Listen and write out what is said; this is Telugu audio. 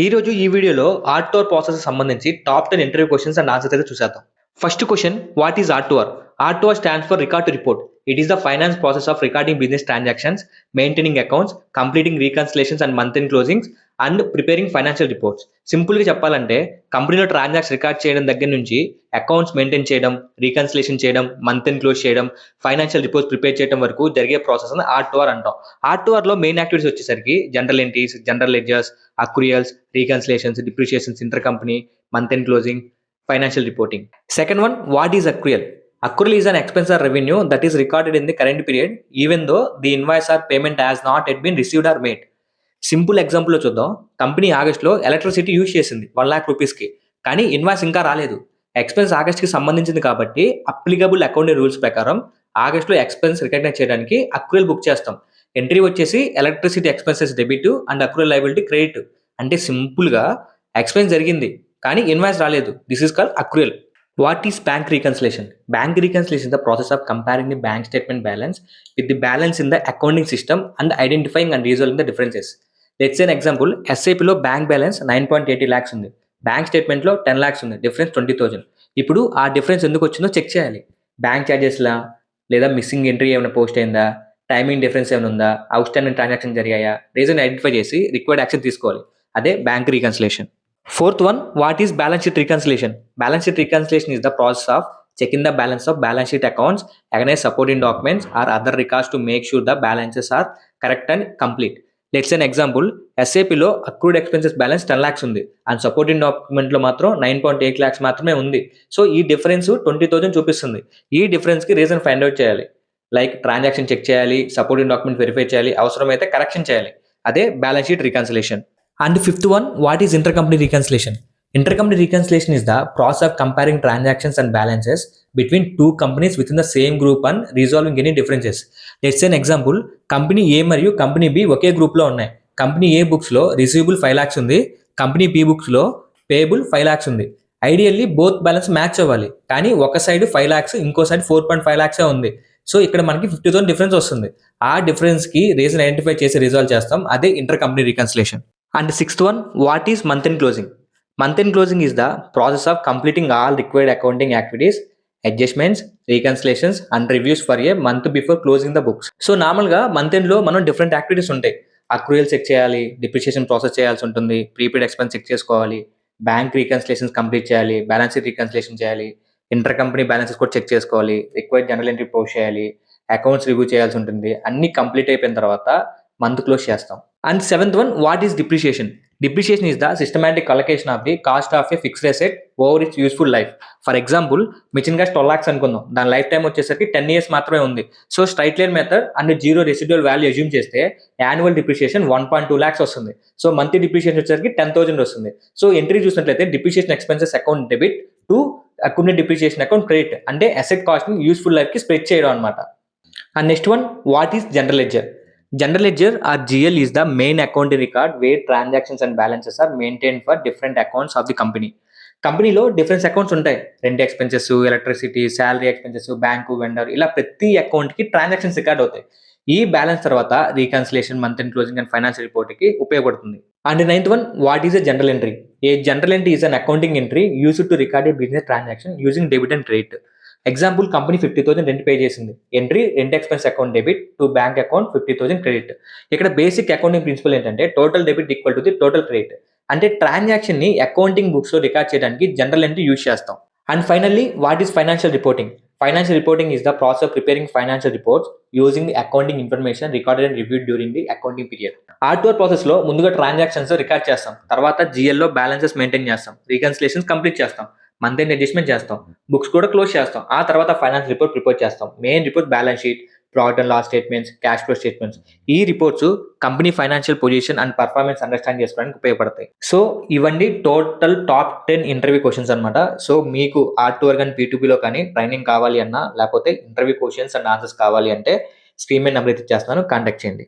ఈ వీడియోలో ఆర్టోర్ ప్రాసెస్ సంబంధించి top 10 interview questions and answers అయితే చూసేద్దాం. First question, what is R to R? R to R stands for record to report. It is the finance process of recording business transactions, maintaining accounts, completing reconciliations and month end closings and preparing financial reports. Simple గా చెప్పాలంటే కంపెనీలో ట్రాన్సాక్షన్ రికార్డ్ చేయడం దగ్గర నుంచి అకౌంట్స్ మెయింటైన్ చేయడం, రీకన్సిలేషన్ చేయడం, మంత్ ఎండ్ క్లోజ్ చేయడం, ఫైనాన్షియల్ రిపోర్ట్స్ ప్రిపేర్ చేయడం వరకు జరిగే ప్రాసెస్ అని ఆర్టోర్ అంటాం. ఆర్టోర్ లో మెయిన్ యాక్టివిటీస్ వచ్చేసరికి journal entries, general ledgers, accruals, reconciliations, depreciations, intercompany, month-end closing, financial reporting. Second one, what is accrual? Accrual is an expense or revenue that is recorded in the current period even though the invoice or payment has not yet been received or made. Simple ఎగ్జాంపుల్లో చూద్దాం. కంపెనీ ఆగస్ట్లో ఎలక్ట్రిసిటీ యూజ్ చేసింది 1,00,000 రూపీస్కి, కానీ ఇన్వాయిస్ ఇంకా రాలేదు. ఎక్స్పెన్స్ ఆగస్ట్కి సంబంధించింది కాబట్టి అప్లికబుల్ అకౌంటింగ్ రూల్స్ ప్రకారం ఆగస్ట్లో ఎక్స్పెన్స్ రికగ్నైజ్ చేయడానికి అక్రూయల్ బుక్ చేస్తాం. ఎంట్రీ వచ్చేసి electricity expenses debit and accrual liability credit. అంటే సింపుల్గా ఎక్స్పెన్స్ జరిగింది కానీ ఇన్వాయిస్ రాలేదు. This is called accrual. What is bank reconciliation? Bank reconciliation the process of comparing the bank statement balance with the balance in the accounting system and identifying and resolving the differences. Let's an example, ఎస్ఐపిలో బ్యాంక్ బ్యాలెన్స్ 9.80 lakhs ఉంది, బ్యాంక్ స్టేట్మెంట్లో 10 lakhs ఉంది, డిఫరెన్స్ 20,000. ఇప్పుడు ఆ డిఫరెన్స్ ఎందుకు వచ్చిందో చెక్ చేయాలి. బ్యాంక్ ఛార్జెస్లా, లేదా మిస్సింగ్ ఎంట్రీ ఏమైనా పోస్ట్ అయిందా, టైమింగ్ డిఫరెన్స్ ఏమైనా ఉందా, అవుట్ స్టాండింగ్ ట్రాన్సాక్షన్ జరిగాయా, రీజన్ ఐడెంటిఫై చేసి రిక్వైర్డ్ యాక్షన్ తీసుకోవాలి. అదే bank reconciliation. Fourth one, what is balance sheet reconciliation? Balance sheet reconciliation is the process of checking the balance of balance sheet accounts against supporting documents or other records to make sure the balances are correct and complete. Let's an example, ఎస్ఏపిలో అక్రూడ్ ఎక్స్పెన్సెస్ బ్యాలెన్స్ 10 lakhs ఉంది అండ్ సపోర్టింగ్ డాక్యుమెంట్లో మాత్రం 9.8 lakhs మాత్రమే ఉంది. సో ఈ డిఫరెన్స్ 20,000 చూపిస్తుంది. ఈ డిఫరెన్స్కి రీజన్ ఫైండ్ అవుట్ చేయాలి. లైక్ ట్రాన్సాక్షన్ చెక్ చేయాలి, సపోర్టింగ్ డాక్యుమెంట్ వెరిఫై చేయాలి, అవసరమైతే కరెక్షన్ చేయాలి. అదే balance sheet reconciliation. And fifth one, what is intercompany reconciliation? Intercompany reconciliation is the process of comparing transactions and balances between two companies within the same group and resolving any differences. Let's say an example, company A మరియు కంపెనీ బి ఒకే గ్రూప్లో ఉన్నాయి. కంపెనీ ఏ బుక్స్లో రిసీవబుల్ 5 lakhs ఉంది, కంపెనీ బి బుక్స్లో పేయబుల్ 5 lakhs ఉంది. ఐడియల్లీ బోత్ బ్యాలెన్స్ మ్యాచ్ అవ్వాలి, కానీ ఒక సైడ్ 5 lakhs, ఇంకో సైడ్ 4.5 lakhs ఉంది. సో ఇక్కడ మనకి 50,000 డిఫరెన్స్ వస్తుంది. ఆ డిఫరెన్స్కి రీజన్ ఐడెంటిఫై చేసి రిజాల్వ్ చేస్తాం. అదే intercompany reconciliation. And the sixth one, what is month end closing? Month end closing is the process of completing all required accounting activities, adjustments, reconciliations and reviews for a month before closing the books. So నార్మల్గా మంత్ ఎండ్లో మనం డిఫరెంట్ యాక్టివిటీస్ ఉంటాయి. అక్రూయల్ చెక్ చేయాలి, డిప్రిషియేషన్ ప్రాసెస్ చేయాల్సి ఉంటుంది, ప్రీపెయిడ్ ఎక్స్పెన్స్ చెక్ చేసుకోవాలి, బ్యాంక్ రీకన్సిలేషన్స్ కంప్లీట్ చేయాలి, బ్యాలెన్స్ షీట్ రీకన్సిలేషన్ చేయాలి, ఇంటర్ కంపెనీ బ్యాలెన్సెస్ కూడా చెక్ చేసుకోవాలి, రిక్వైర్డ్ జనరల్ ఎంట్రీ పోస్ట్ చేయాలి, అకౌంట్స్ రివ్యూ చేయాల్సి ఉంటుంది. అన్ని కంప్లీట్ అయిపోయిన తర్వాత మంత్ క్లోజ్ చేస్తాం. And seventh one, what is depreciation? Depreciation is the systematic allocation of the cost of a fixed asset over its useful life. For example, mission cost 12 lakhs అనుకుందాం, దాని లైఫ్ టైం వచ్చేసరికి 10 years మాత్రమే ఉంది. So straight line method and zero residual value assume చేస్తే యాన్యువల్ డిప్రిషియేషన్ 1.2 lakhs వస్తుంది. సో మంత్లీ డిప్రిషియేషన్ వచ్చేసరికి 10,000 వస్తుంది. సో ఎంట్రీ చూసినట్లయితే depreciation expenses account debit to accumulate depreciation account credit, అంటే అసెట్ కాస్ట్ ని యూస్ఫుల్ లైఫ్ కి స్ప్రెడ్ చేయడం అనమాట. And next one, what is general ledger? General ledger or GL is the main accounting record where transactions and balances are maintained for different accounts of the company. కంపెనీలో డిఫరెన్స్ అకౌంట్స్ ఉంటాయి. Rent expenses, electricity, salary expenses, bank, vendor, ఇలా ప్రతి అకౌంట్కి ట్రాన్సాక్షన్స్ రికార్డ్ అవుతాయి. ఈ బ్యాలెన్స్ తర్వాత reconciliation, month end closing and financial రిపోర్ట్కి ఉపయోగపడుతుంది. And ninth one, what is a journal entry? A journal entry is an accounting entry used to record a business transaction using debit and credit. Example, company 50,000 rent pay చేసింది. Entry rent expense account debit to bank account 50,000 credit. ఇక్కడ బేసిక్ అకౌంటింగ్ ప్రిన్సిపల్ ఏంటంటే total debit equal to the total credit. అంటే ట్రాన్సాక్షన్ ని అకౌంటింగ్ బుక్స్ లో రికార్డ్ చేయడానికి జనరల్ ఎంట్రీ యూజ్ చేస్తాం. And finally, what is financial reporting? Financial reporting is the process of preparing financial reports using the accounting information recorded and reviewed during the accounting period. R to R process లో ముందుగా ట్రాన్సాక్షన్స్ రికార్డ్ చేస్తాం, తర్వాత GL లో బ్యాలెన్సెస్ మెయింటైన్ చేస్తాం, రీకన్సిలేషన్స్ కంప్లీట్ చేస్తాం, మంత్ ఎండ్ అడ్జస్ట్మెంట్ చేస్తాం, బుక్స్ కూడా క్లోజ్ చేస్తాం, ఆ తర్వాత ఫైనాన్స్ రిపోర్ట్ ప్రిపేర్ చేస్తాం. Main report balance sheet, profit and loss statements, cash flow statements. ఈ reports company financial position and performance understand చేసుకోవడానికి ఉపయోగపడతాయి. సో ఇవన్నీ టోటల్ టాప్ 10 ఇంటర్వ్యూ క్వశ్చన్స్ అనమాట. సో మీకు ఆర్టోర్ కానీ P2Pలో కానీ ట్రైనింగ్ కావాలి అన్నా, లేకపోతే ఇంటర్వ్యూ క్వశ్చన్స్ అండ్ ఆన్సర్స్ కావాలి అంటే స్క్రీన్ మీద నెంబర్ అయితే ఇచ్చేస్తున్నాను, కాంటాక్ట్ చేయండి.